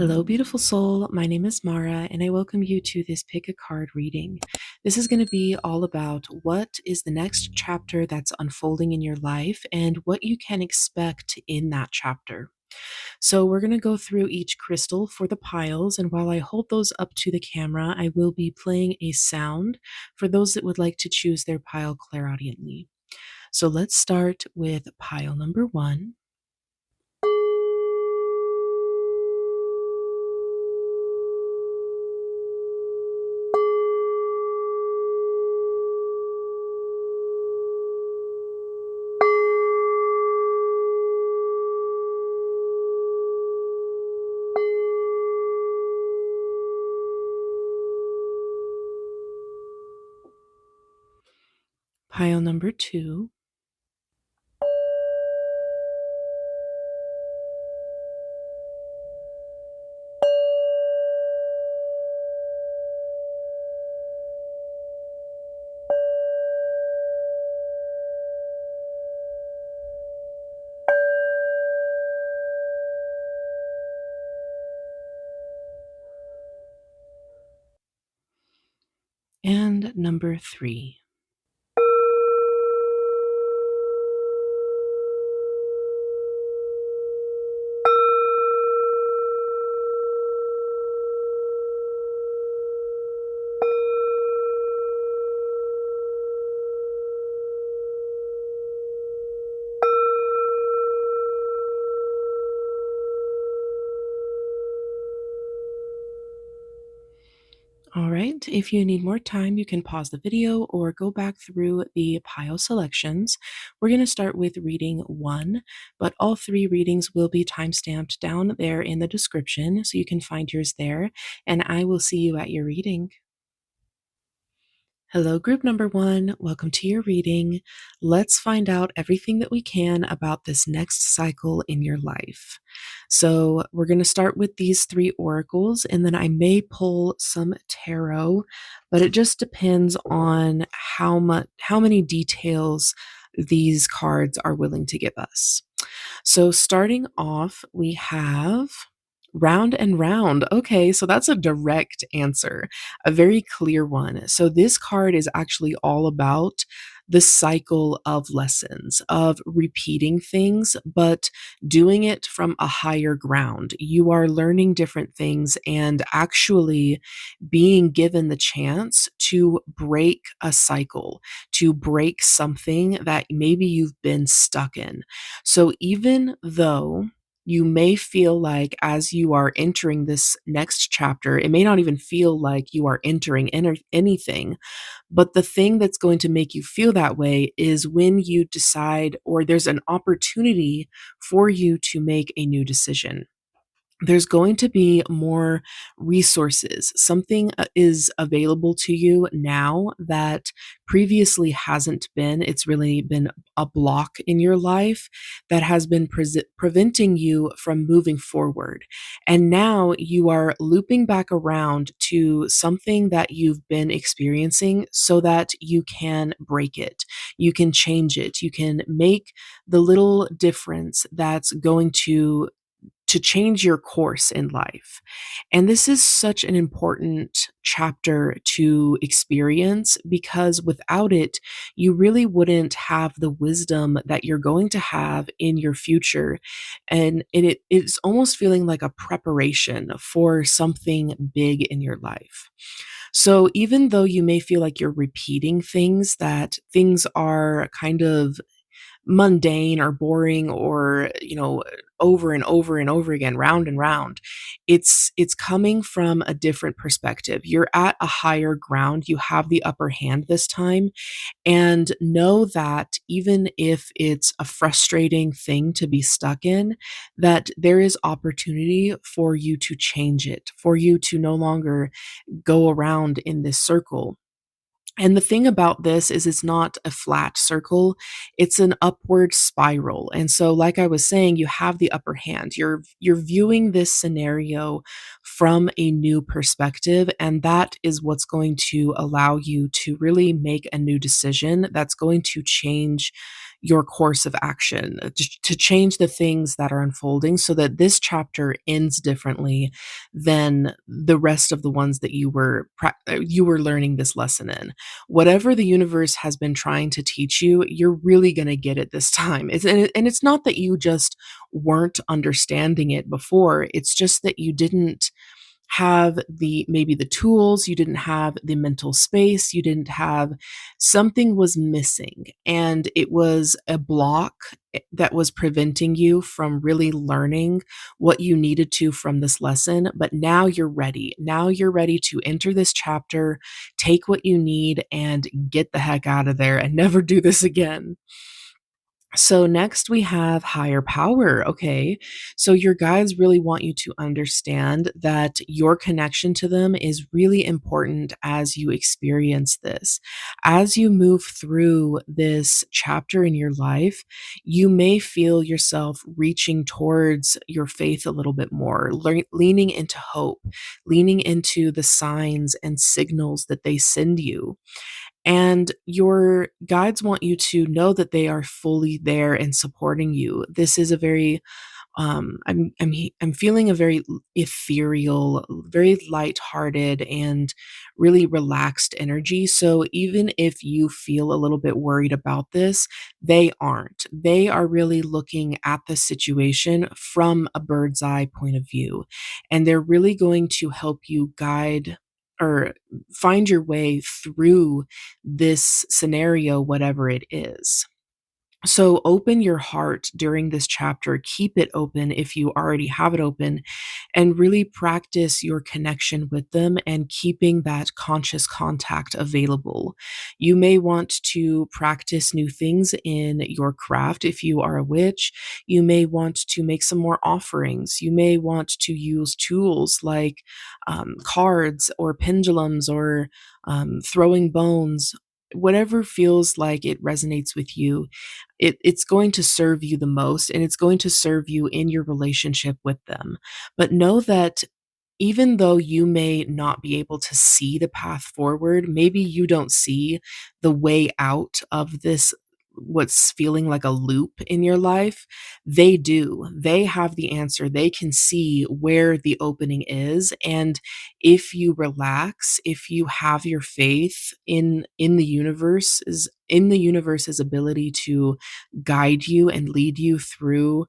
Hello, beautiful soul. My name is Mara, and I welcome you to this pick a card reading. This is going to be all about what is the next chapter that's unfolding in your life and what you can expect in that chapter. So, we're going to go through each crystal for the piles, and while I hold those up to the camera, I will be playing a sound for those that would like to choose their pile clairaudiently. So, let's start with pile number one. Pile number two. And number three. All right, if you need more time, you can pause the video or go back through the pile selections. We're going to start with reading one, but all three readings will be timestamped down there in the description, so you can find yours there, and I will see you at your reading. Hello, group number one. Welcome to your reading. Let's find out everything that we can about this next cycle in your life. So, we're going to start with these three oracles, and then I may pull some tarot, but it just depends on how many details these cards are willing to give us. So, starting off, we have round and round. Okay, so that's a direct answer, a very clear one. So, this card is actually all about the cycle of lessons, of repeating things, but doing it from a higher ground. You are learning different things and actually being given the chance to break a cycle, to break something that maybe you've been stuck in. So even though you may feel like as you are entering this next chapter, it may not even feel like you are entering anything, but the thing that's going to make you feel that way is when you decide, or there's an opportunity for you to make a new decision. There's going to be more resources. Something is available to you now that previously hasn't been. It's really been a block in your life that has been preventing you from moving forward. And now you are looping back around to something that you've been experiencing so that you can break it. You can change it. You can make the little difference that's going to change your course in life. And this is such an important chapter to experience because without it, you really wouldn't have the wisdom that you're going to have in your future. And it's almost feeling like a preparation for something big in your life. So even though you may feel like you're repeating things, that things are kind of mundane or boring or over and over and over again, round and round, it's coming from a different perspective. You're at a higher ground, you have the upper hand this time, and know that even if it's a frustrating thing to be stuck in, that there is opportunity for you to change it, for you to no longer go around in this circle. And the thing about this is it's not a flat circle, it's an upward spiral. And so like I was saying, you have the upper hand. You're viewing this scenario from a new perspective, and that is what's going to allow you to really make a new decision that's going to change your course of action, to change the things that are unfolding so that this chapter ends differently than the rest of the ones that you were learning this lesson in. Whatever the universe has been trying to teach you, you're really going to get it this time. And it's not that you just weren't understanding it before, it's just that you didn't have the maybe the tools, you didn't have the mental space, you didn't have something was missing, and it was a block that was preventing you from really learning what you needed to from this lesson. But now you're ready. Now you're ready to enter this chapter, take what you need, and get the heck out of there and never do this again. So next we have higher power. Okay. So your guides really want you to understand that your connection to them is really important as you experience this. As you move through this chapter in your life, you may feel yourself reaching towards your faith a little bit more, leaning into hope, leaning into the signs and signals that they send you. And your guides want you to know that they are fully there and supporting you. This is a very I'm feeling a very ethereal, very lighthearted, and really relaxed energy. So even if you feel a little bit worried about this, they aren't. They are really looking at the situation from a bird's eye point of view, and they're really going to help you guide or find your way through this scenario, whatever it is. So open your heart during this chapter. Keep it open if you already have it open, and really practice your connection with them and keeping that conscious contact available. You may want to practice new things in your craft if you are a witch. You may want to make some more offerings. You may want to use tools like cards or pendulums or throwing bones. Whatever feels like it resonates with you, it's going to serve you the most, and it's going to serve you in your relationship with them. But know that even though you may not be able to see the path forward, maybe you don't see the way out of this, what's feeling like a loop in your life, they do. They have the answer. They can see where the opening is. And if you relax, if you have your faith in the universe's ability to guide you and lead you through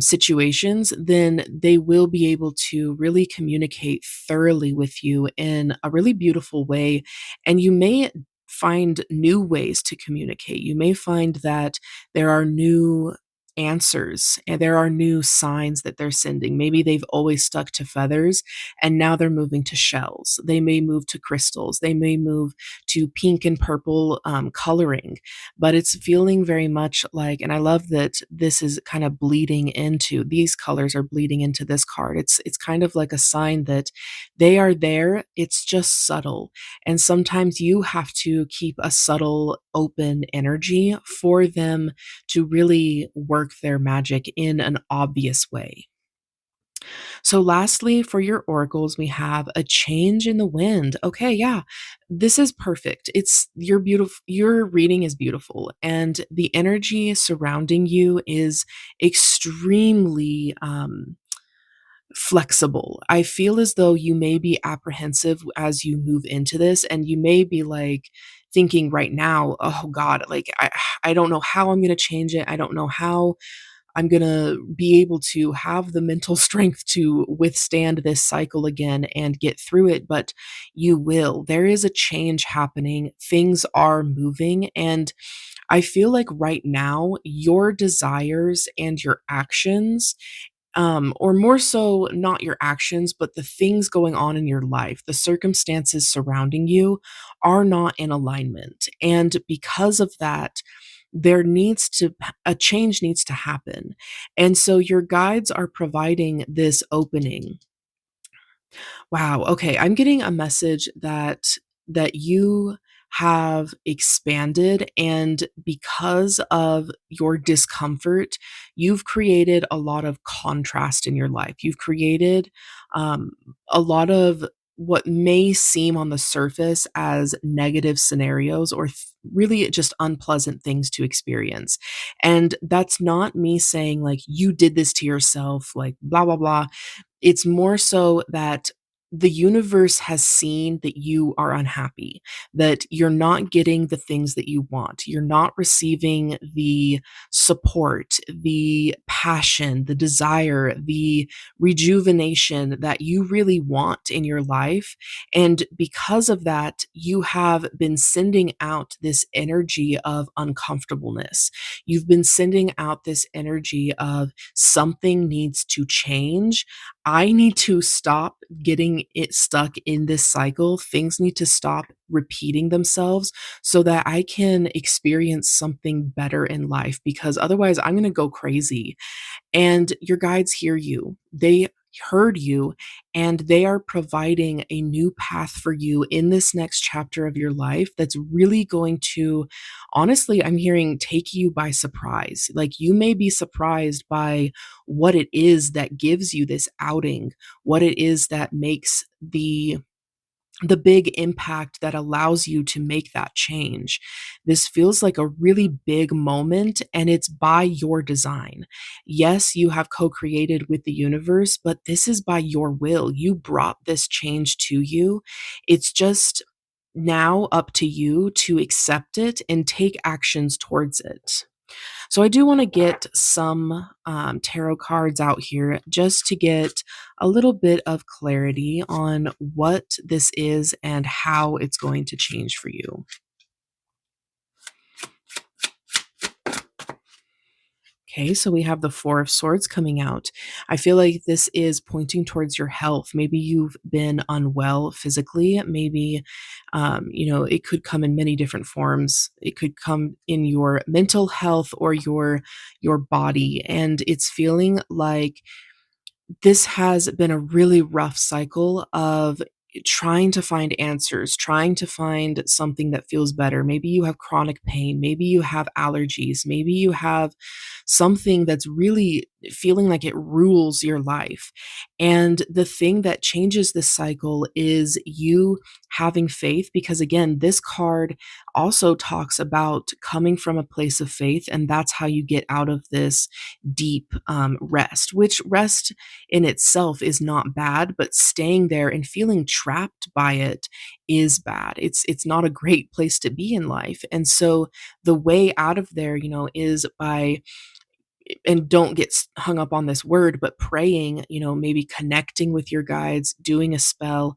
situations, then they will be able to really communicate thoroughly with you in a really beautiful way. And you may find new ways to communicate. You may find that there are new answers and there are new signs that they're sending. Maybe they've always stuck to feathers and now they're moving to shells. They may move to crystals. They may move to pink and purple coloring, but it's feeling very much like, and I love that this is kind of bleeding into, these colors are bleeding into this card. It's kind of like a sign that they are there. It's just subtle. And sometimes you have to keep a subtle open energy for them to really work their magic in an obvious way. So, lastly, for your oracles, we have a change in the wind. Okay, yeah, this is perfect. It's your beautiful, your reading is beautiful, and the energy surrounding you is extremely flexible. I feel as though you may be apprehensive as you move into this, and you may be like thinking right now, oh God, like I don't know how I'm going to change it. I don't know how I'm going to be able to have the mental strength to withstand this cycle again and get through it, but you will. There is a change happening. Things are moving. And I feel like right now, your desires and your actions, or more so, not your actions, but the things going on in your life, the circumstances surrounding you are not in alignment. And because of that, a change needs to happen. And so your guides are providing this opening. Wow, okay, I'm getting a message that you have expanded, and because of your discomfort, you've created a lot of contrast in your life. You've created a lot of what may seem on the surface as negative scenarios or really just unpleasant things to experience. And that's not me saying, like, you did this to yourself, like, blah, blah, blah. It's more so that the universe has seen that you are unhappy, that you're not getting the things that you want. You're not receiving the support, the passion, the desire, the rejuvenation that you really want in your life. And because of that, you have been sending out this energy of uncomfortableness. You've been sending out this energy of something needs to change. I need to stop getting it stuck in this cycle. Things need to stop repeating themselves so that I can experience something better in life, because otherwise I'm going to go crazy. And your guides hear you. They heard you, and they are providing a new path for you in this next chapter of your life that's really going to, honestly, I'm hearing, take you by surprise. Like, you may be surprised by what it is that gives you this outing, what it is that makes the big impact that allows you to make that change. This feels like a really big moment, and it's by your design. Yes, you have co created with the universe, but this is by your will. You brought this change to you. It's just now up to you to accept it and take actions towards it. So I do want to get some tarot cards out here just to get a little bit of clarity on what this is and how it's going to change for you. Okay, so we have the Four of Swords coming out. I feel like this is pointing towards your health. Maybe you've been unwell physically. Maybe, it could come in many different forms. It could come in your mental health or your body, and it's feeling like this has been a really rough cycle of trying to find answers, trying to find something that feels better. Maybe you have chronic pain, maybe you have allergies, maybe you have something that's really feeling like it rules your life. And the thing that changes this cycle is you having faith, because again, this card also talks about coming from a place of faith, and that's how you get out of this deep rest, which rest in itself is not bad, but staying there and feeling trapped by it is bad. It's not a great place to be in life. And so the way out of there, is by, and don't get hung up on this word, but praying, maybe connecting with your guides, doing a spell.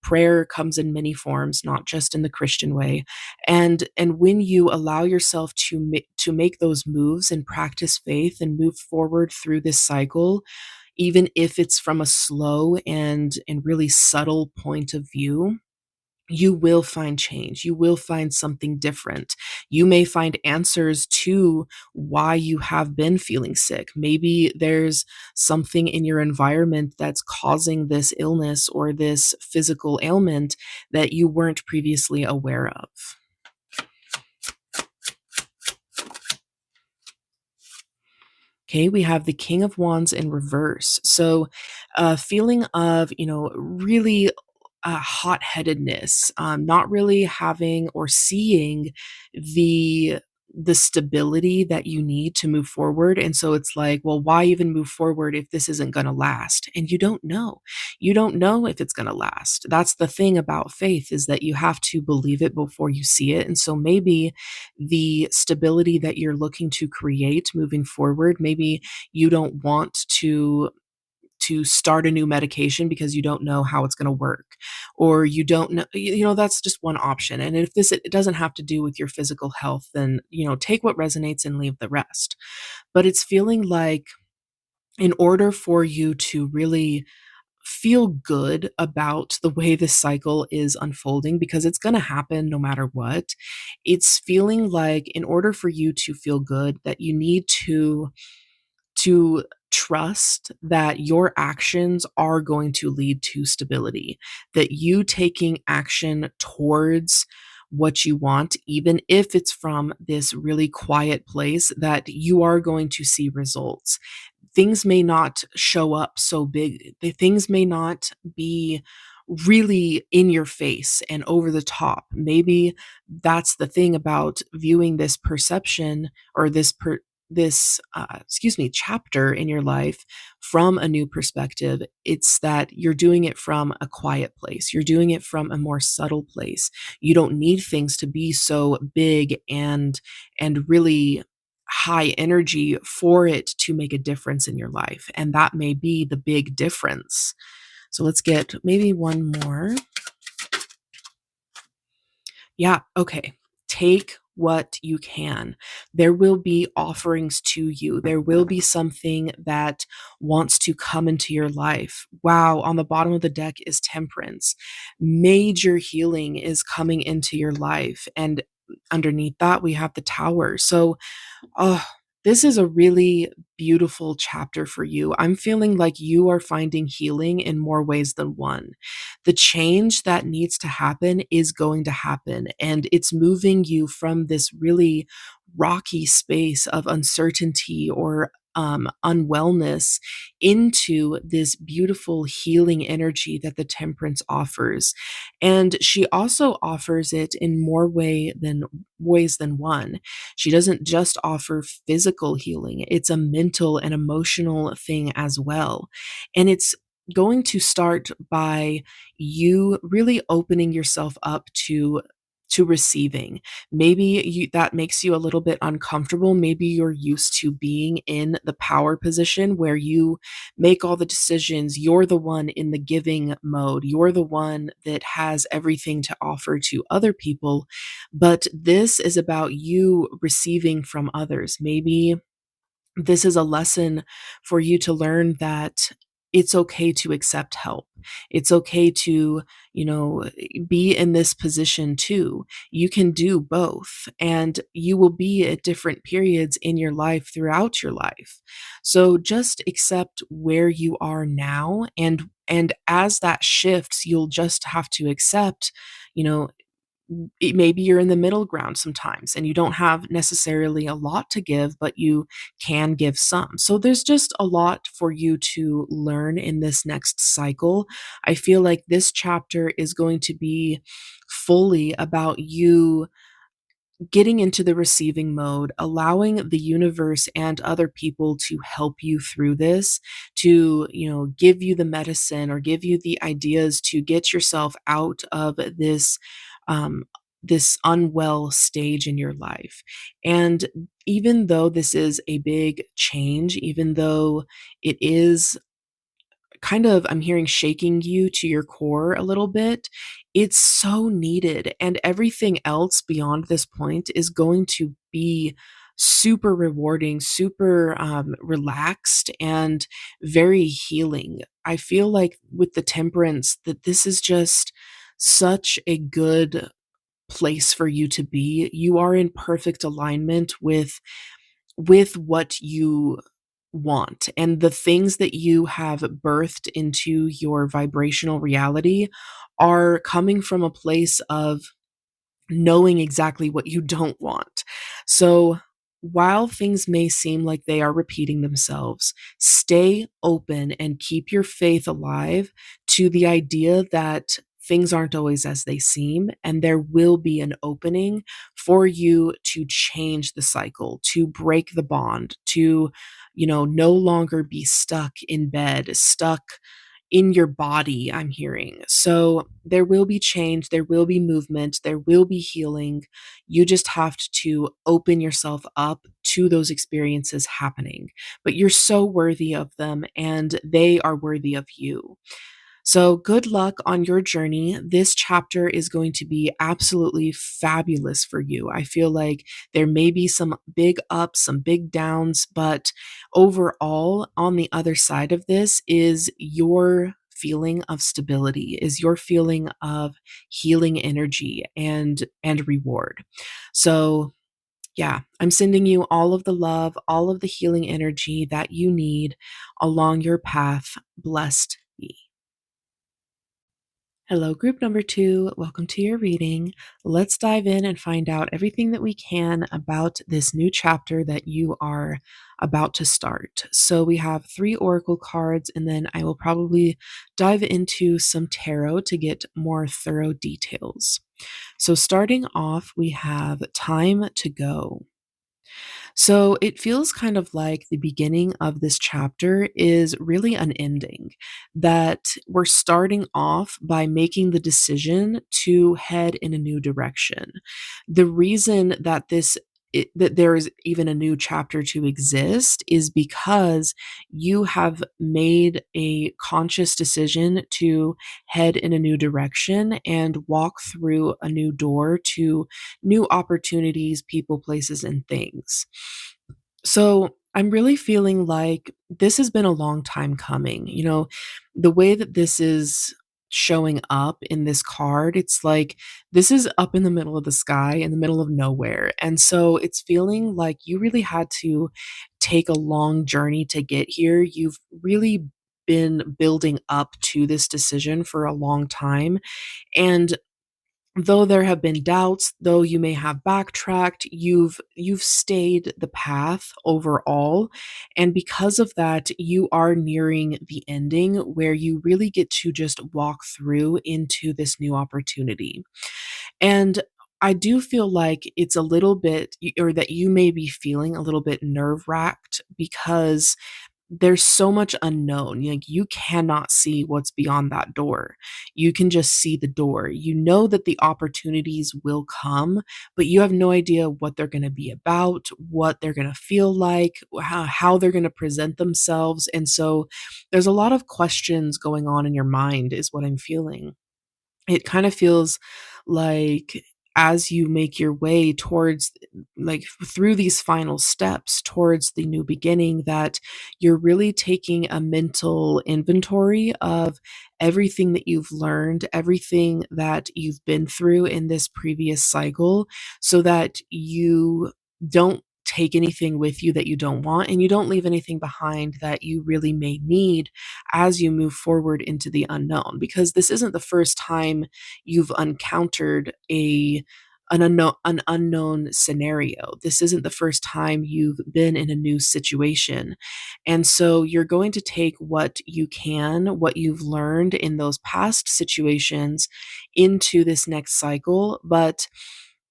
Prayer comes in many forms, not just in the Christian way. And when you allow yourself to make those moves and practice faith and move forward through this cycle, even if it's from a slow and really subtle point of view, you will find change. You will find something different. You may find answers to why you have been feeling sick. Maybe there's something in your environment that's causing this illness or this physical ailment that you weren't previously aware of. Okay, we have the King of Wands in reverse. So, a feeling of, really hot-headedness, not really having or seeing the the stability that you need to move forward. And so it's like, well, why even move forward if this isn't going to last? And you don't know. You don't know if it's going to last. That's the thing about faith, is that you have to believe it before you see it. And so maybe the stability that you're looking to create moving forward, maybe you don't want to start a new medication because you don't know how it's going to work, or you don't know, that's just one option. And if this, it doesn't have to do with your physical health, then take what resonates and leave the rest. But it's feeling like, in order for you to really feel good about the way this cycle is unfolding, because it's going to happen no matter what, it's feeling like, in order for you to feel good, that you need to trust that your actions are going to lead to stability, that you taking action towards what you want, even if it's from this really quiet place, that you are going to see results. Things may not show up so big, things may not be really in your face and over the top. Maybe that's the thing about viewing this perception or this chapter in your life from a new perspective. It's that you're doing it from a quiet place. You're doing it from a more subtle place. You don't need things to be so big and really high energy for it to make a difference in your life. And that may be the big difference. So let's get maybe one more. Yeah, okay. Take what you can. There will be offerings to you. There will be something that wants to come into your life. Wow, on the bottom of the deck is Temperance. Major healing is coming into your life. And underneath that, we have the Tower. So oh, this is a really beautiful chapter for you. I'm feeling like you are finding healing in more ways than one. The change that needs to happen is going to happen, and it's moving you from this really rocky space of uncertainty or unwellness into this beautiful healing energy that the Temperance offers. And she also offers it in more ways than one. She doesn't just offer physical healing, it's a mental and emotional thing as well. And it's going to start by you really opening yourself up to receiving. Maybe that makes you a little bit uncomfortable. Maybe you're used to being in the power position where you make all the decisions. You're the one in the giving mode. You're the one that has everything to offer to other people. But this is about you receiving from others. Maybe this is a lesson for you to learn that it's okay to accept help. It's okay to, be in this position too. You can do both, and you will be at different periods in your life throughout your life. So just accept where you are now, and as that shifts, you'll just have to accept, you know, maybe you're in the middle ground sometimes and you don't have necessarily a lot to give, but you can give some. So there's just a lot for you to learn in this next cycle. I feel like this chapter is going to be fully about you getting into the receiving mode, allowing the universe and other people to help you through this, to, give you the medicine or give you the ideas to get yourself out of um, this unwell stage in your life. And even though this is a big change, even though it is kind of, I'm hearing, shaking you to your core a little bit, it's so needed. And everything else beyond this point is going to be super rewarding, super relaxed, and very healing. I feel like with the Temperance, that this is just such a good place for you to be. You are in perfect alignment with what you want, and the things that you have birthed into your vibrational reality are coming from a place of knowing exactly what you don't want. So, while things may seem like they are repeating themselves, stay open and keep your faith alive to the idea that things aren't always as they seem, and there will be an opening for you to change the cycle, to break the bond, to, no longer be stuck in bed, stuck in your body, I'm hearing. So there will be change, there will be movement, there will be healing. You just have to open yourself up to those experiences happening. But you're so worthy of them, and they are worthy of you. So, good luck on your journey. This chapter is going to be absolutely fabulous for you. I feel like there may be some big ups, some big downs, but overall, on the other side of this is your feeling of stability, is your feeling of healing energy and reward. So, yeah, I'm sending you all of the love, all of the healing energy that you need along your path. Blessed be. Hello, group number two. Welcome to your reading. Let's dive in and find out everything that we can about this new chapter that you are about to start. So, we have three oracle cards, and then I will probably dive into some tarot to get more thorough details. So, starting off, we have Time to Go. So it feels kind of like the beginning of this chapter is really an ending, that we're starting off by making the decision to head in a new direction. The reason that that there is even a new chapter to exist is because you have made a conscious decision to head in a new direction and walk through a new door to new opportunities, people, places, and things. So I'm really feeling like this has been a long time coming. The way that this is showing up in this card, it's like this is up in the middle of the sky, in the middle of nowhere. And so it's feeling like you really had to take a long journey to get here. You've really been building up to this decision for a long time. And though there have been doubts, though you may have backtracked, you've stayed the path overall, and because of that, you are nearing the ending where you really get to just walk through into this new opportunity. And I do feel like it's a little bit or that you may be feeling a little bit nerve-wracked because there's so much unknown. Like, you cannot see what's beyond that door. You can just see the door. You know that the opportunities will come, but you have no idea what they're going to be about, what they're going to feel like, how they're going to present themselves. And so there's a lot of questions going on in your mind, is what I'm feeling. It kind of feels like as you make your way towards, like, through these final steps towards the new beginning, that you're really taking a mental inventory of everything that you've learned, everything that you've been through in this previous cycle, so that you don't take anything with you that you don't want, and you don't leave anything behind that you really may need as you move forward into the unknown, because this isn't the first time you've encountered an unknown scenario. This isn't the first time you've been in a new situation. And so you're going to take what you can, what you've learned in those past situations into this next cycle, but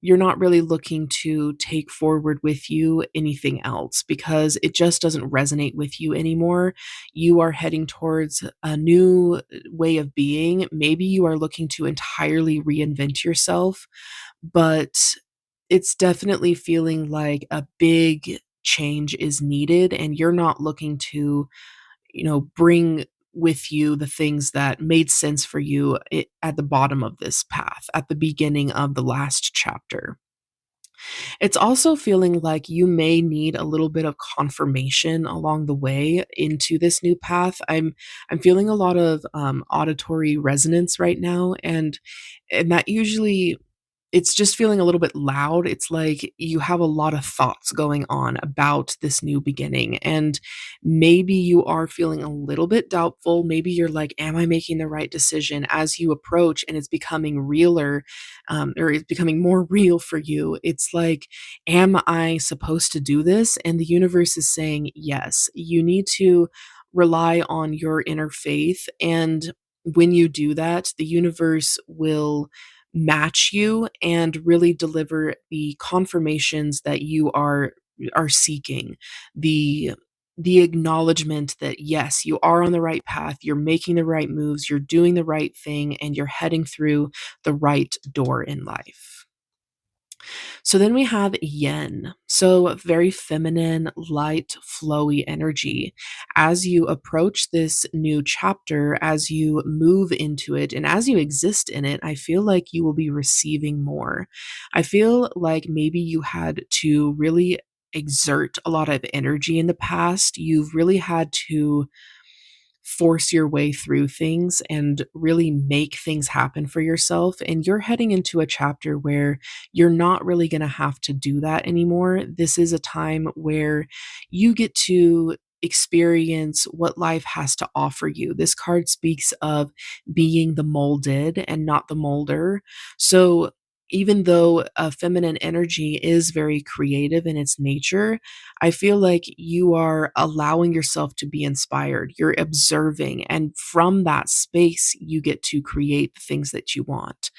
you're not really looking to take forward with you anything else because it just doesn't resonate with you anymore. You are heading towards a new way of being. Maybe you are looking to entirely reinvent yourself, but it's definitely feeling like a big change is needed, and you're not looking to, bring with you the things that made sense for you at the bottom of this path, at the beginning of the last chapter. It's also feeling like you may need a little bit of confirmation along the way into this new path. I'm feeling a lot of auditory resonance right now, and that usually, it's just feeling a little bit loud. It's like you have a lot of thoughts going on about this new beginning, and maybe you are feeling a little bit doubtful. Maybe you're like, am I making the right decision, as you approach and it's becoming realer, or it's becoming more real for you. It's like, am I supposed to do this? And the universe is saying, yes, you need to rely on your inner faith. And when you do that, the universe will match you and really deliver the confirmations that you are seeking, the the acknowledgement that yes, you are on the right path, you're making the right moves, you're doing the right thing, and you're heading through the right door in life. So then we have yin. So very feminine, light, flowy energy. As you approach this new chapter, as you move into it, and as you exist in it, I feel like you will be receiving more. I feel like maybe you had to really exert a lot of energy in the past. You've really had to force your way through things and really make things happen for yourself. And you're heading into a chapter where you're not really going to have to do that anymore. This is a time where you get to experience what life has to offer you. This card speaks of being the molded and not the molder. So even though feminine energy is very creative in its nature, I feel like you are allowing yourself to be inspired. You're observing, and from that space, you get to create the things that you want.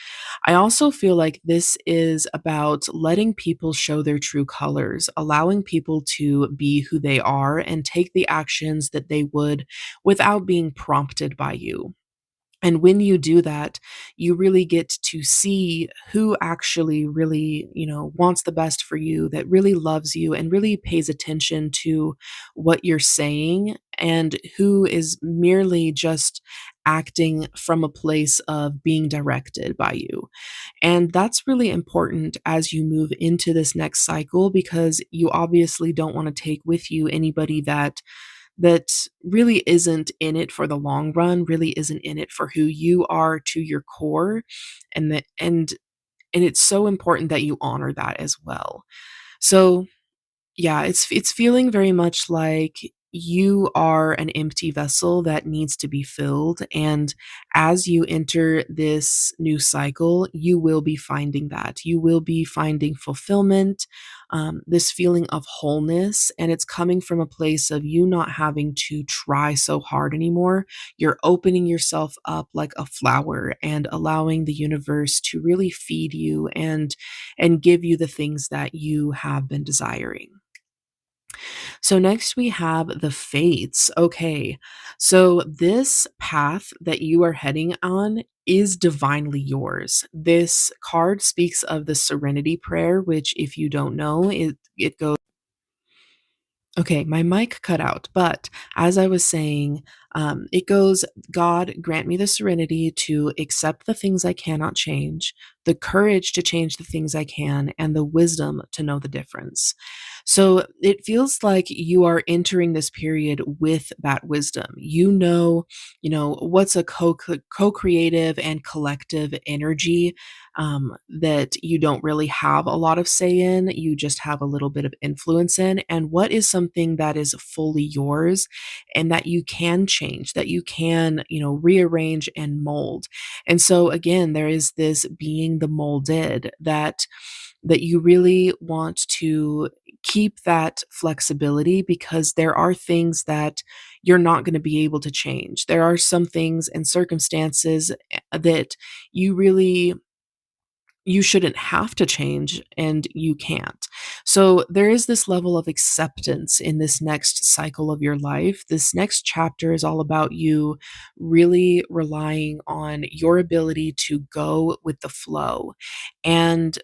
I also feel like this is about letting people show their true colors, allowing people to be who they are and take the actions that they would without being prompted by you. And when you do that, you really get to see who actually really, wants the best for you, that really loves you and really pays attention to what you're saying, and who is merely just acting from a place of being directed by you. And that's really important as you move into this next cycle, because you obviously don't want to take with you anybody that really isn't in it for the long run, really isn't in it for who you are to your core, and it's so important that you honor that as well. So, yeah, it's feeling very much like you are an empty vessel that needs to be filled, and as you enter this new cycle, you will be finding that. You will be finding fulfillment, this feeling of wholeness, and it's coming from a place of you not having to try so hard anymore. You're opening yourself up like a flower and allowing the universe to really feed you and give you the things that you have been desiring. So next we have the fates. Okay. So this path that you are heading on is divinely yours. This card speaks of the serenity prayer, which if you don't know, it goes. Okay, my mic cut out, but as I was saying, it goes, God, grant me the serenity to accept the things I cannot change, the courage to change the things I can, and the wisdom to know the difference. So it feels like you are entering this period with that wisdom. What's a co-creative and collective energy, that you don't really have a lot of say in, you just have a little bit of influence in, and what is something that is fully yours and that you can change, that you can, rearrange and mold. And so again, there is this being the molded, that you really want to keep that flexibility, because there are things that you're not going to be able to change. There are some things and circumstances that you really you shouldn't have to change, and you can't. So there is this level of acceptance in this next cycle of your life. This next chapter is all about you really relying on your ability to go with the flow. And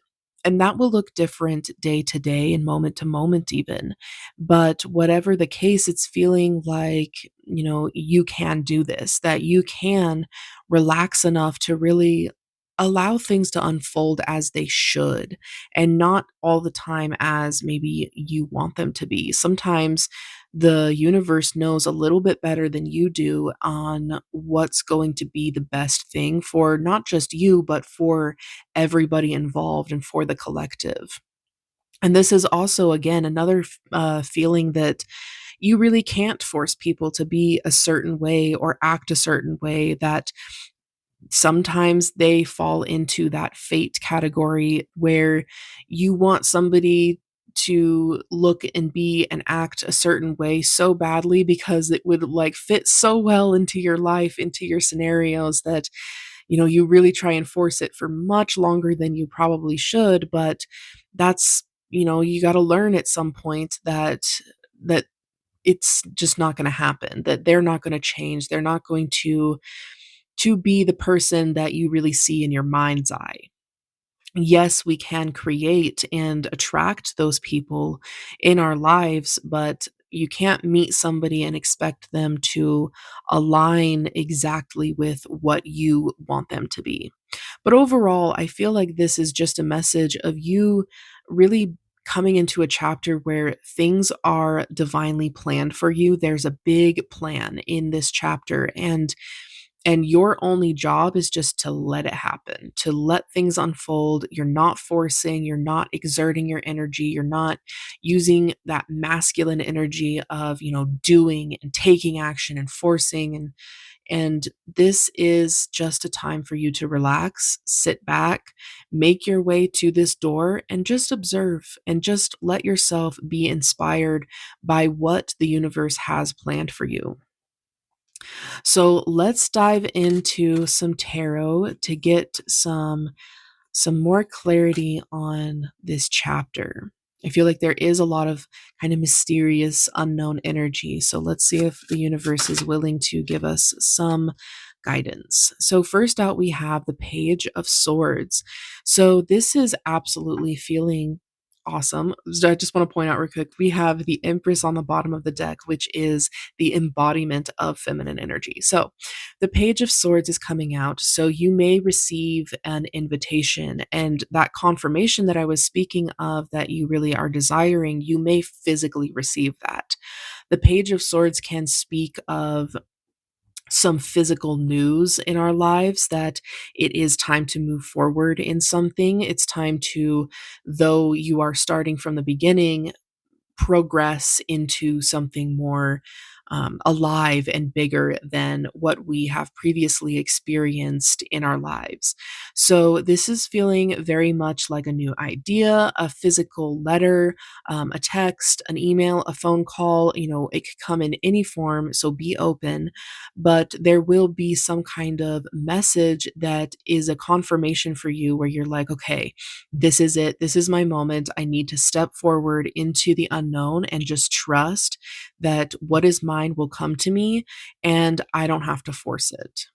and that will look different day to day and moment to moment even. But whatever the case, it's feeling like, you can do this, that you can relax enough to really allow things to unfold as they should, and not all the time as maybe you want them to be. Sometimes the universe knows a little bit better than you do on what's going to be the best thing for not just you, but for everybody involved and for the collective. And this is also, again, another feeling that you really can't force people to be a certain way or act a certain way, that sometimes they fall into that fate category where you want somebody to look and be and act a certain way so badly because it would like fit so well into your life, into your scenarios, that you really try and force it for much longer than you probably should. But that's, you got to learn at some point that it's just not going to happen, that they're not going to change, they're not going to be the person that you really see in your mind's eye. Yes, we can create and attract those people in our lives, but you can't meet somebody and expect them to align exactly with what you want them to be. But overall, I feel like this is just a message of you really coming into a chapter where things are divinely planned for you. There's a big plan in this chapter, and And your only job is just to let it happen, to let things unfold. You're not forcing, you're not exerting your energy, you're not using that masculine energy of, doing and taking action and forcing, and this is just a time for you to relax, sit back, make your way to this door, and just observe and just let yourself be inspired by what the universe has planned for you. So let's dive into some tarot to get some more clarity on this chapter. I feel like there is a lot of kind of mysterious, unknown energy. So let's see if the universe is willing to give us some guidance. So, first out, we have the Page of Swords. So, this is absolutely feeling awesome. So I just want to point out real quick, we have the Empress on the bottom of the deck, which is the embodiment of feminine energy. So, the Page of Swords is coming out, so you may receive an invitation, and that confirmation that I was speaking of that you really are desiring, you may physically receive that. The Page of Swords can speak of some physical news in our lives that it is time to move forward in something. It's time to, though you are starting from the beginning, progress into something more alive and bigger than what we have previously experienced in our lives. So, this is feeling very much like a new idea, a physical letter, a text, an email, a phone call. It could come in any form, so be open. But there will be some kind of message that is a confirmation for you where you're like, okay, this is it. This is my moment. I need to step forward into the unknown and just trust that what is mine will come to me and I don't have to force it.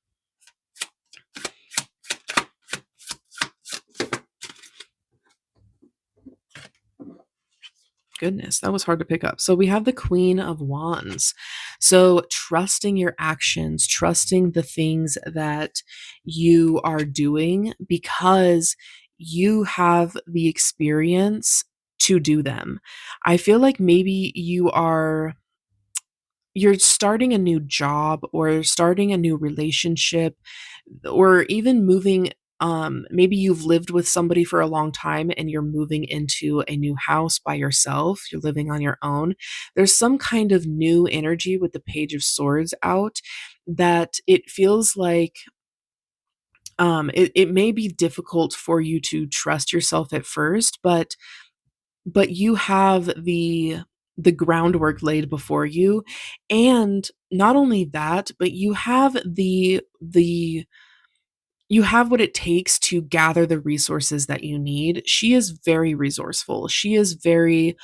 Goodness, that was hard to pick up. So we have the Queen of Wands. So trusting your actions, trusting the things that you are doing because you have the experience to do them. I feel like maybe you're starting a new job or starting a new relationship or even moving. Maybe you've lived with somebody for a long time and you're moving into a new house by yourself, you're living on your own. There's some kind of new energy with the Page of Swords out that it feels like it may be difficult for you to trust yourself at first, but you have the groundwork laid before you, and not only that, but you have what it takes to gather the resources that you need. She is very resourceful. She is very,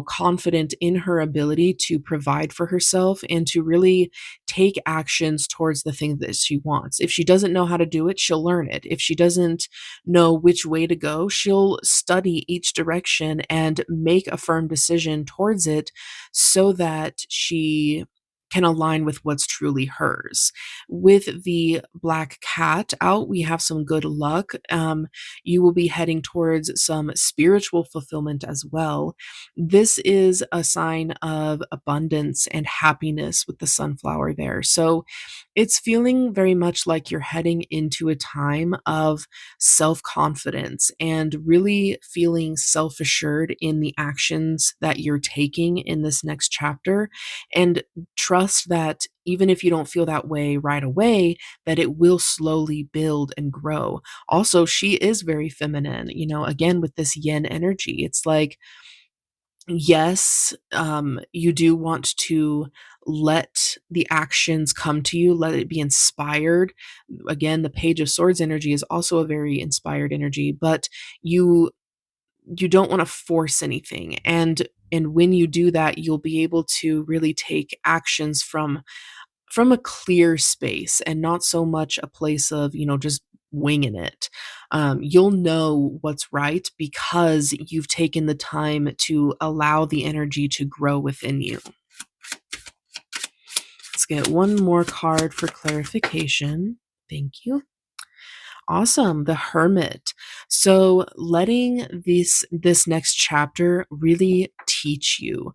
confident in her ability to provide for herself and to really take actions towards the thing that she wants. If she doesn't know how to do it, she'll learn it. If she doesn't know which way to go, she'll study each direction and make a firm decision towards it so that she can align with what's truly hers. With the Black Cat out, we have some good luck. You will be heading towards some spiritual fulfillment as well. This is a sign of abundance and happiness with the sunflower there. So it's feeling very much like you're heading into a time of self confidence and really feeling self assured in the actions that you're taking in this next chapter. And trust that even if you don't feel that way right away, that it will slowly build and grow. Also, she is very feminine, again, with this yin energy. It's like, yes, you do want to let the actions come to you, let it be inspired. Again, the Page of Swords energy is also a very inspired energy, but you don't want to force anything. And when you do that, you'll be able to really take actions from a clear space and not so much a place of, just winging it. You'll know what's right because you've taken the time to allow the energy to grow within you. Let's get one more card for clarification. Thank you. Awesome, the Hermit. So letting this next chapter really teach you.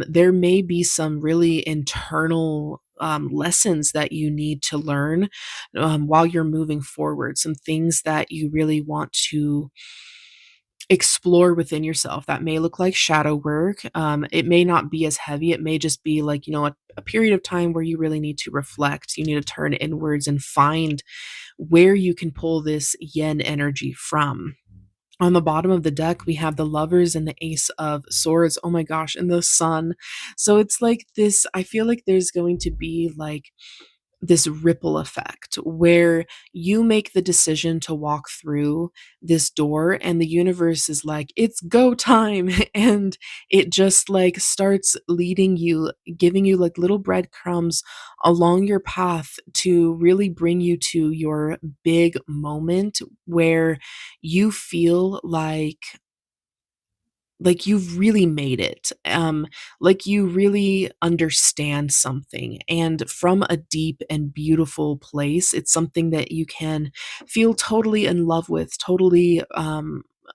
There may be some really internal lessons that you need to learn while you're moving forward, some things that you really want to explore within yourself that may look like shadow work. It may not be as heavy. It may just be like, a period of time where you really need to reflect. You need to turn inwards and find where you can pull this yin energy from. On the bottom of the deck, we have the lovers and the ace of swords. Oh my gosh, and the sun. So it's like this, I feel like there's going to be like this ripple effect where you make the decision to walk through this door and the universe is like, it's go time. And it just like starts leading you, giving you like little breadcrumbs along your path to really bring you to your big moment where you feel like you've really made it, like you really understand something, and from a deep and beautiful place. It's something that you can feel totally in love with, totally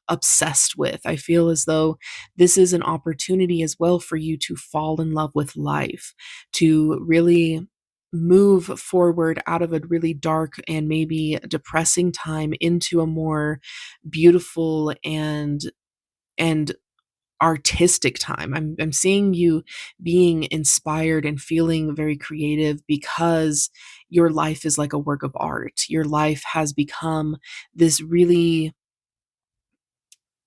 obsessed with. I feel as though this is an opportunity as well for you to fall in love with life, to really move forward out of a really dark and maybe depressing time into a more beautiful and artistic time. I'm seeing you being inspired and feeling very creative because your life is like a work of art. Your life has become this really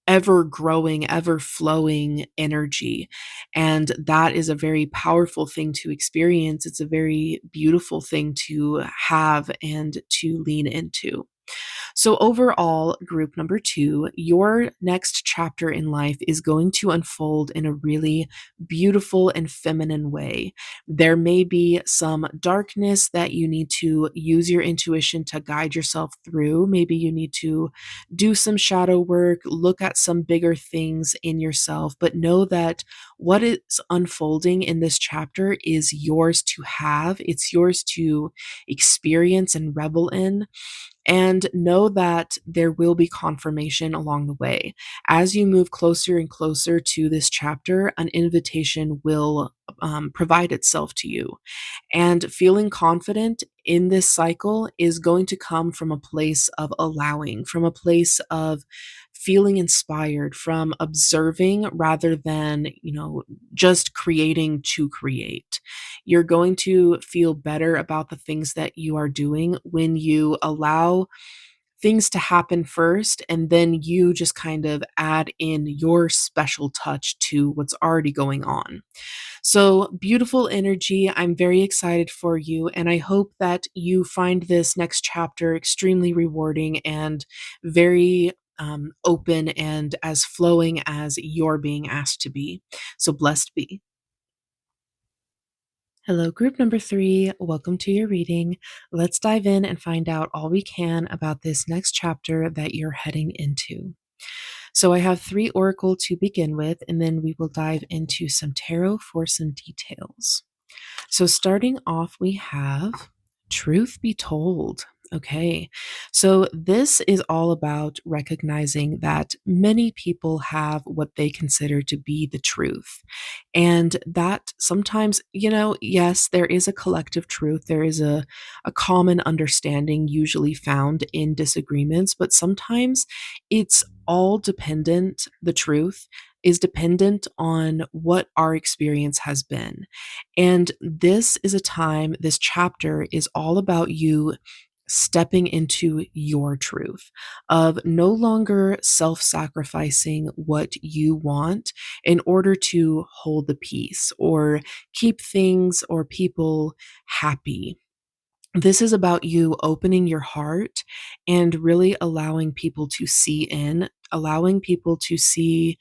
ever growing, ever flowing energy. And that is a very powerful thing to experience. It's a very beautiful thing to have and to lean into. So, overall, group number two, your next chapter in life is going to unfold in a really beautiful and feminine way. There may be some darkness that you need to use your intuition to guide yourself through. Maybe you need to do some shadow work, look at some bigger things in yourself, but know that what is unfolding in this chapter is yours to have, it's yours to experience and revel in. And know that there will be confirmation along the way. As you move closer and closer to this chapter, an invitation will provide itself to you. And feeling confident in this cycle is going to come from a place of allowing, from a place of feeling inspired, from observing rather than, just creating to create. You're going to feel better about the things that you are doing when you allow things to happen first and then you just kind of add in your special touch to what's already going on. So, beautiful energy. I'm very excited for you, and I hope that you find this next chapter extremely rewarding and very open and as flowing as you're being asked to be. So, blessed be. Hello, group number three. Welcome to your reading. Let's dive in and find out all we can about this next chapter that you're heading into. So, I have three oracle to begin with, and then we will dive into some tarot for some details. So, starting off, we have Truth Be Told. Okay, so this is all about recognizing that many people have what they consider to be the truth. And that sometimes, yes, there is a collective truth, there is a common understanding usually found in disagreements, but sometimes it's all dependent, the truth is dependent on what our experience has been. And this is a time, this chapter is all about you stepping into your truth, of no longer self sacrificing what you want in order to hold the peace or keep things or people happy. This is about you opening your heart and really allowing people to see in, allowing people to see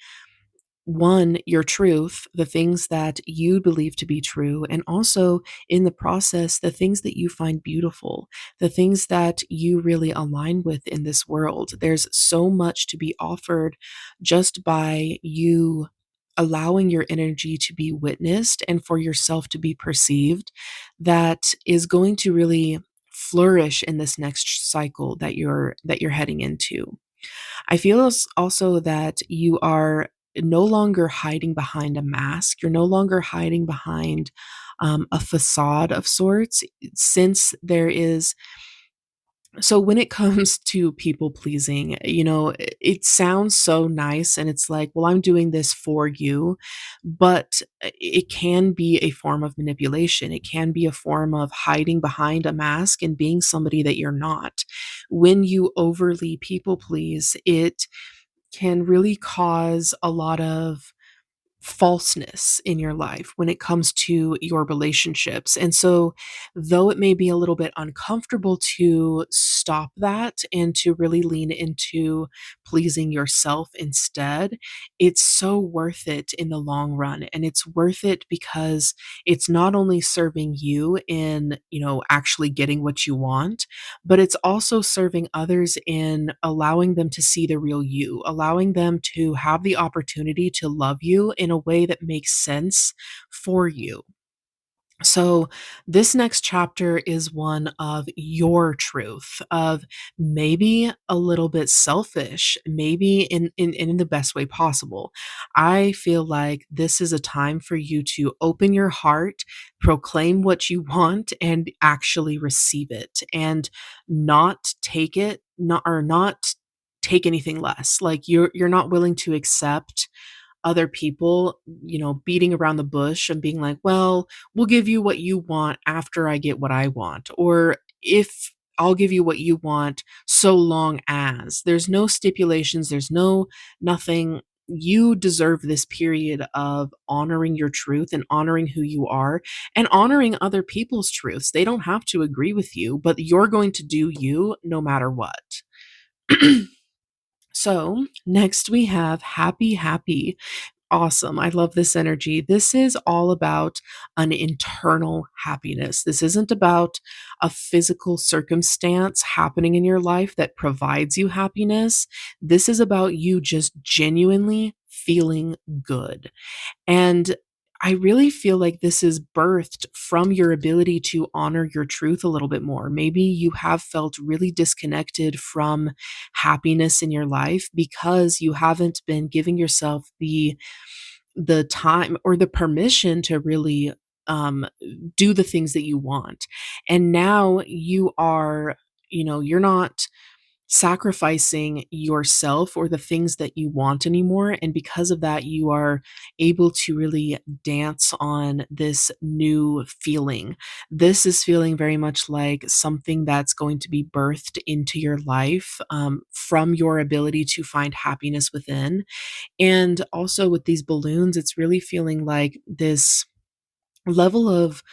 one, your truth, the things that you believe to be true, and also in the process, the things that you find beautiful, the things that you really align with in this world. There's so much to be offered just by you allowing your energy to be witnessed and for yourself to be perceived that is going to really flourish in this next cycle that you're heading into. I feel also that you are no longer hiding behind a mask. You're no longer hiding behind a facade of sorts, since there is so when it comes to people pleasing, it sounds so nice and it's like, well, I'm doing this for you, but it can be a form of manipulation. It can be a form of hiding behind a mask and being somebody that you're not. When you overly people please, it can really cause a lot of falseness in your life when it comes to your relationships. And so, though it may be a little bit uncomfortable to stop that and to really lean into pleasing yourself instead, it's so worth it in the long run. And it's worth it because it's not only serving you in, actually getting what you want, but it's also serving others in allowing them to see the real you, allowing them to have the opportunity to love you in a way that makes sense for you. So, this next chapter is one of your truth, of maybe a little bit selfish, maybe in the best way possible. I feel like this is a time for you to open your heart, proclaim what you want, and actually receive it, and not take it, not take anything less. Like you're not willing to accept other people, beating around the bush and being like, well, we'll give you what you want after I get what I want. Or if I'll give you what you want so long as there's no stipulations, there's no nothing. You deserve this period of honoring your truth and honoring who you are and honoring other people's truths. They don't have to agree with you, but you're going to do you no matter what. So, next we have happy, happy. Awesome. I love this energy. This is all about an internal happiness. This isn't about a physical circumstance happening in your life that provides you happiness. This is about you just genuinely feeling good. And I really feel like this is birthed from your ability to honor your truth a little bit more. Maybe you have felt really disconnected from happiness in your life because you haven't been giving yourself the time or the permission to really do the things that you want. And now you are, you're not sacrificing yourself or the things that you want anymore. And because of that, you are able to really dance on this new feeling. This is feeling very much like something that's going to be birthed into your life from your ability to find happiness within. And also with these balloons, it's really feeling like this level of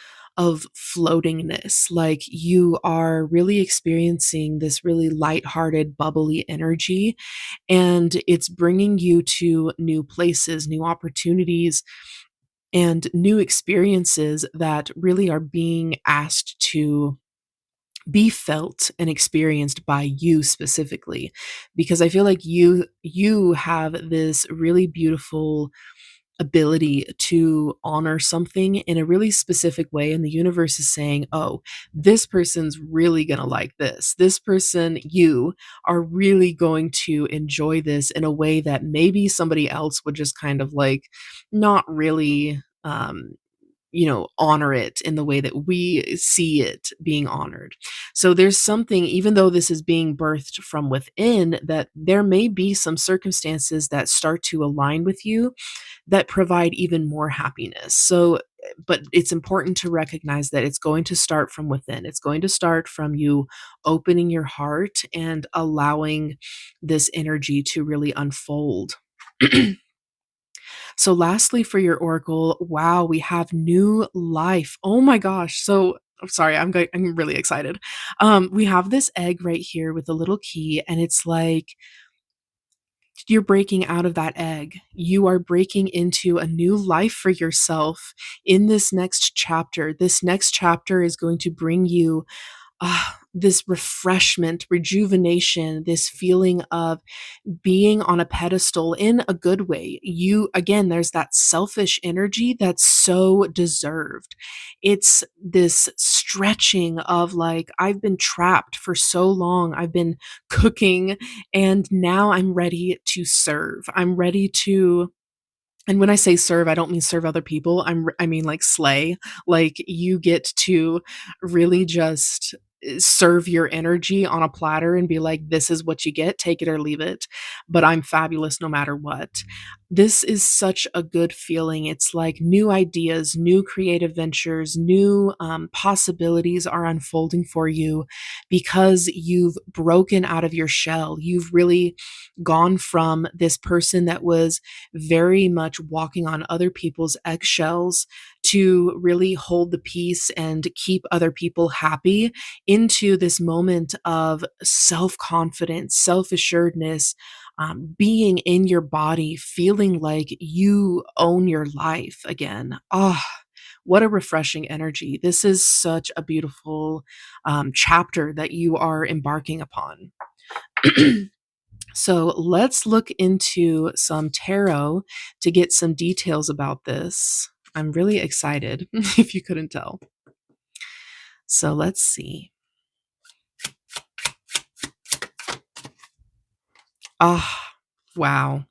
floatingness, like you are really experiencing this really lighthearted bubbly energy, and it's bringing you to new places, new opportunities, and new experiences that really are being asked to be felt and experienced by you specifically, because I feel like you have this really beautiful ability to honor something in a really specific way, and the universe is saying, oh, this person's really going to like this. This person, you are really going to enjoy this in a way that maybe somebody else would just kind of like not really honor it in the way that we see it being honored. So there's something, even though this is being birthed from within, that there may be some circumstances that start to align with you that provide even more happiness. So, but it's important to recognize that it's going to start from within. It's going to start from you opening your heart and allowing this energy to really unfold. So, lastly, for your oracle, wow, we have new life. Oh my gosh. So, I'm sorry, I'm really excited. We have this egg right here with a little key, and it's like you're breaking out of that egg. You are breaking into a new life for yourself in this next chapter. This next chapter is going to bring you this refreshment, rejuvenation, this feeling of being on a pedestal in a good way. You, again, there's that selfish energy that's so deserved. It's this stretching of like, I've been trapped for so long. I've been cooking and now I'm ready to serve. I'm ready to And when I say serve, I don't mean serve other people. I mean like slay. Like you get to really just serve your energy on a platter and be like, this is what you get, take it or leave it. But I'm fabulous no matter what. This is such a good feeling. It's like new ideas, new creative ventures, new possibilities are unfolding for you because you've broken out of your shell. You've really gone from this person that was very much walking on other people's eggshells to really hold the peace and keep other people happy into this moment of self confidence, self assuredness, being in your body, feeling like you own your life again. Oh, what a refreshing energy. This is such a beautiful chapter that you are embarking upon. So let's look into some tarot to get some details about this. I'm really excited, if you couldn't tell. So let's see. Ah, wow.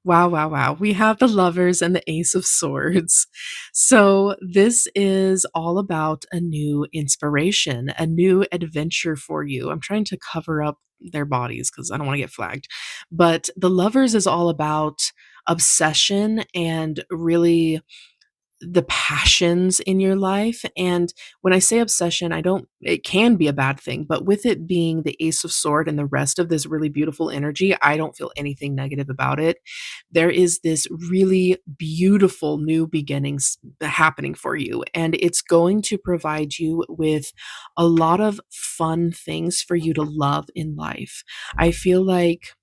Wow, wow, wow. We have the Lovers and the Ace of Swords. So, this is all about a new inspiration, a new adventure for you. I'm trying to cover up their bodies because I don't want to get flagged. But the Lovers is all about obsession and really the passions in your life. And when I say obsession, I don't, it can be a bad thing, but with it being the Ace of Sword and the rest of this really beautiful energy, I don't feel anything negative about it. There is this really beautiful new beginnings happening for you, and it's going to provide you with a lot of fun things for you to love in life. I feel like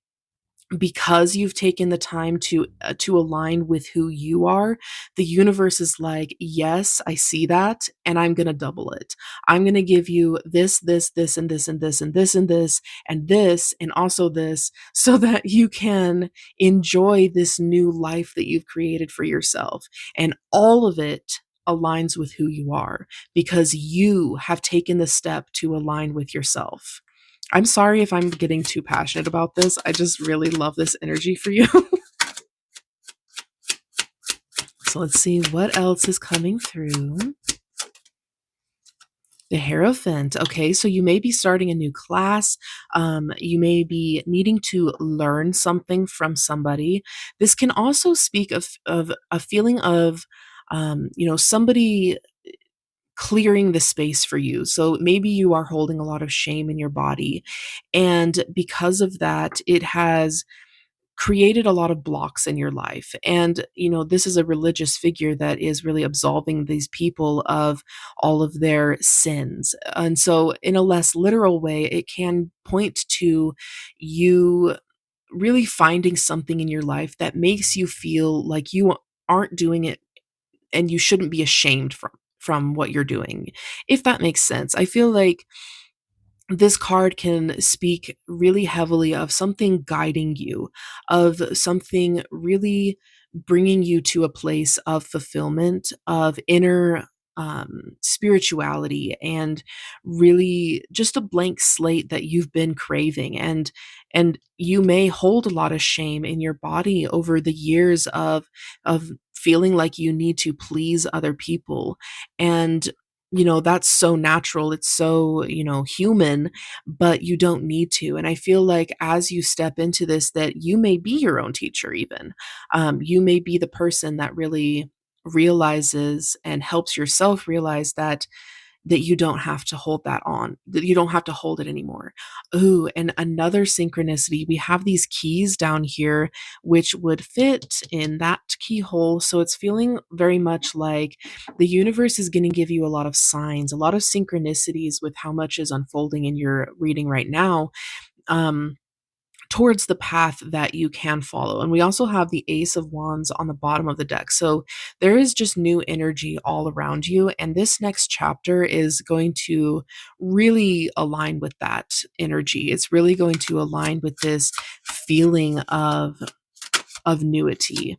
because you've taken the time to align with who you are, the universe is like, yes, I see that, and I'm going to double it. I'm going to give you this and this and this and this and this and this and also this so that you can enjoy this new life that you've created for yourself. And all of it aligns with who you are because you have taken the step to align with yourself. I'm sorry if I'm getting too passionate about this. I just really love this energy for you. So let's see what else is coming through. The Hierophant. Okay, so you may be starting a new class. You may be needing to learn something from somebody. This can also speak of a feeling of, somebody clearing the space for you. So maybe you are holding a lot of shame in your body. And because of that, it has created a lot of blocks in your life. And, this is a religious figure that is really absolving these people of all of their sins. And so, in a less literal way, it can point to you really finding something in your life that makes you feel like you aren't doing it and you shouldn't be ashamed from what you're doing, if that makes sense. I feel like this card can speak really heavily of something guiding you, of something really bringing you to a place of fulfillment, of inner spirituality, and really just a blank slate that you've been craving. And you may hold a lot of shame in your body over the years of feeling like you need to please other people. And that's so natural. It's so, human, but you don't need to. And I feel like as you step into this, that you may be your own teacher, even. You may be the person that really realizes and helps yourself realize that you don't have to hold that on, that you don't have to hold it anymore. Ooh, and another synchronicity, we have these keys down here, which would fit in that keyhole. So it's feeling very much like the universe is going to give you a lot of signs, a lot of synchronicities with how much is unfolding in your reading right now. Um, Towards the path that you can follow. And we also have the Ace of Wands on the bottom of the deck. So there is just new energy all around you. And this next chapter is going to really align with that energy. It's really going to align with this feeling of newity.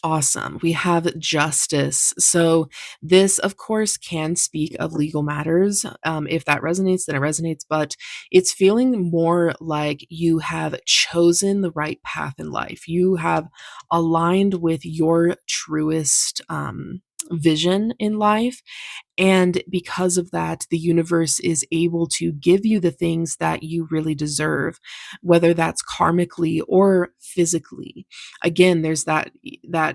Awesome. We have justice. So, this, of course, can speak of legal matters. If that resonates, then it resonates, but it's feeling more like you have chosen the right path in life. You have aligned with your truest vision in life, and because of that, the universe is able to give you the things that you really deserve, whether that's karmically or physically. Again, there's that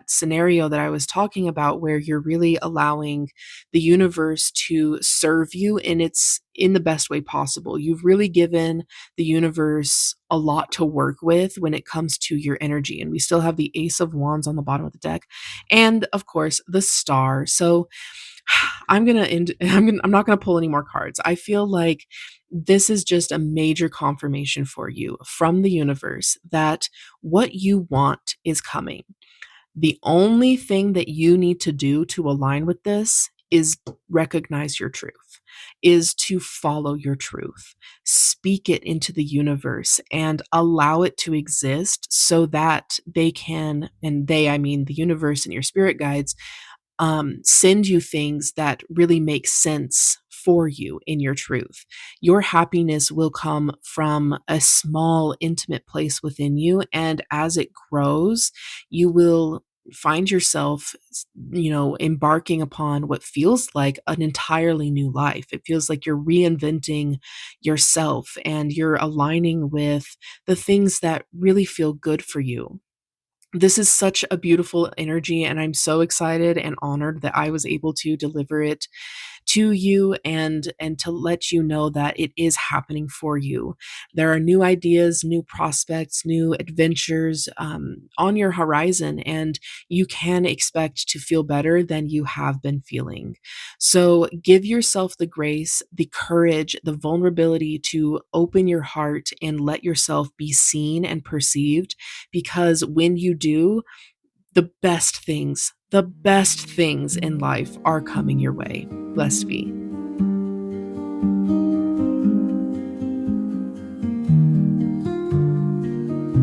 scenario that I was talking about where you're really allowing the universe to serve you in the best way possible. You've really given the universe a lot to work with when it comes to your energy. And we still have the Ace of Wands on the bottom of the deck, and of course the star. So I'm not gonna pull any more cards. I feel like this is just a major confirmation for you from the universe that what you want is coming. The only thing that you need to do to align with this is recognize your truth, is to follow your truth. Speak it into the universe and allow it to exist so that they can, and they, I mean the universe and your spirit guides, send you things that really make sense for you in your truth. Your happiness will come from a small, intimate place within you. And as it grows, you will find yourself, embarking upon what feels like an entirely new life. It feels like you're reinventing yourself and you're aligning with the things that really feel good for you. This is such a beautiful energy, and I'm so excited and honored that I was able to deliver it to you and to let you know that it is happening for you. There are new ideas, new prospects, new adventures on your horizon, and you can expect to feel better than you have been feeling. So give yourself the grace, the courage, the vulnerability to open your heart and let yourself be seen and perceived, because when you do, the best things in life are coming your way. Blessed be.